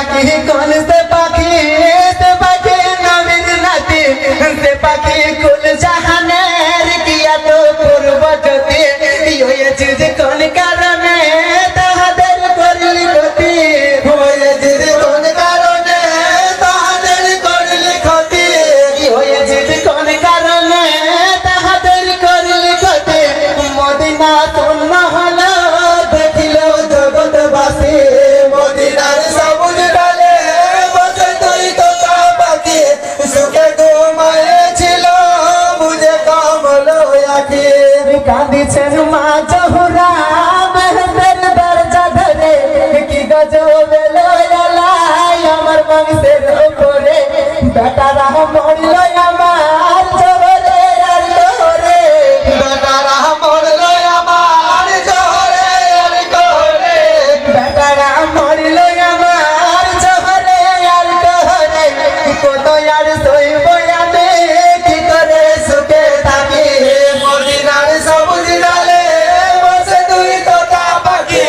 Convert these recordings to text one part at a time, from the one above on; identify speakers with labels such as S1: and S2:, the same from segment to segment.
S1: पाखी कौन से पाखी नवीन नाती से पाखी कुल जहानेर किया तो पूर्व ज्योति ये चीज कौन कारणे ताहादेर करली गति ये चीज कौन कारणे ताहादेर करली गति ये चीज कौन कारणे ताहादेर करली गति मदिना तुम हलो देखिलो जगतबासी मदिनार सबुज डाले बसे तुई तोता पाखी सुखे घुमाएছিল मुझे कमलो आखी কাঁদিছেন মা জহুরা মেহেন্দের দরজা ধরে কি গজবে লয়ালাই আমার বংশের উপরে বেটারা মরল আমার জহরে আর জহরে বেটারা মরল আমার জহরে আর জহরে বেটারা মরল আমার জহরে আর জহরে কত আর সইব আমি কি করে সুখে থাকি মদিনার সবুজ ডালে বসে তুই তোতা পাখি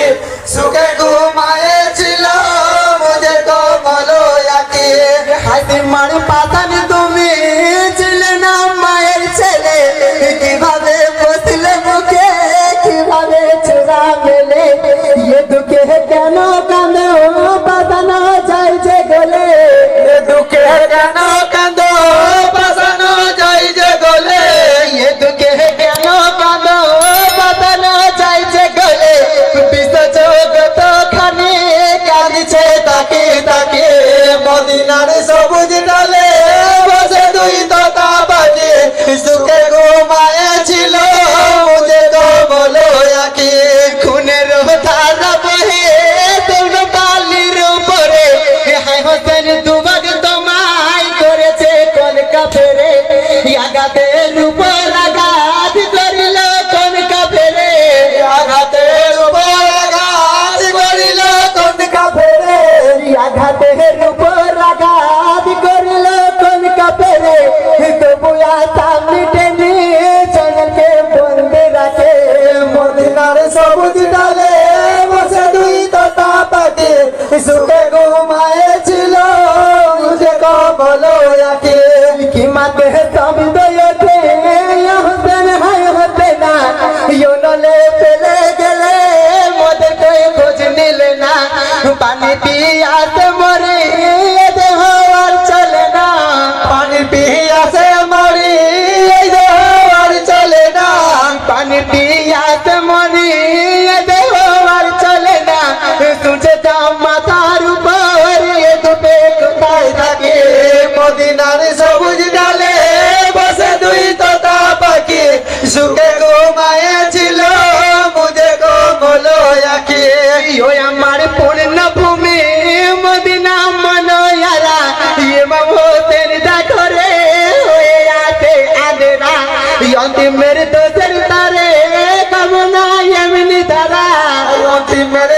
S1: সুখে ঘুমায়েছিল মুঝে কমলো আঁকি হাসি মার পাতান তুমি ছিলে না মায়ের ছেলে কিভাবে বসলে মুখে কিভাবে চূড়া মেলে ये दुखे কেন কাঁদো বাজানো যায় যে গলে দুঃখে কেন কাঁদো বাজানো যায় যে গলে ये दुखे কেন কাঁদো বাজানো যায় যে গলে বিশ্ব জগৎ খানি কাঁদিছে তাকে তাকে মদিনার সবুজ ডালে বসে দুই তোতা পাখি সুখে ঘুমায়েছিল মুঝে কমলো আঁকি খুনের ধারা বহে তোর বালির উপরে হায় হোসেন দুবাগ তোমায় করেছে কোন কাফেরে আঘাতের উপর আঘাত করিল কোন কাফেরে আঘাতের উপর আঘাত করিল কোন কাফেরে আঘাতের উপর আঘাত করিল কোন কাফেরে তবু সামনে টেনে জনকে বন্দে রাখে মদিনার সবুজ ডালে বসে দুই তোতা পাখি সুখে ঘুমায়েছিল মুঝে কমলো আঁকি কি মাতে শব্দ ওঠে হোসেন হায় হতে না ইয়োনলে ফেলে গেলে মদের কই খোঁজ নিলে না পানি পিয়াসে মরি এ দেহ আর চলে না পানি পিয়াসে মরি এই দেহ আর চলে না পানি পিয়াসে মরি এ দেহ আর চলে না তুঝে দাম মাথার উপর এ দুপে কোথায় থাকে মদিনার সবুজ ডালে বসে দুই তোতা পাখি সুখে ঘুমায়েছিল মুঝে কমলো আঁকি ওই আমার পূর্ণ ভূমি মদিনা মনোয়ারা ইমাম হোসেন দেখো রে হয়ে আছে আদেরা অন্তিমের দোষের তারে কামনা এমনি তারা অন্তিমের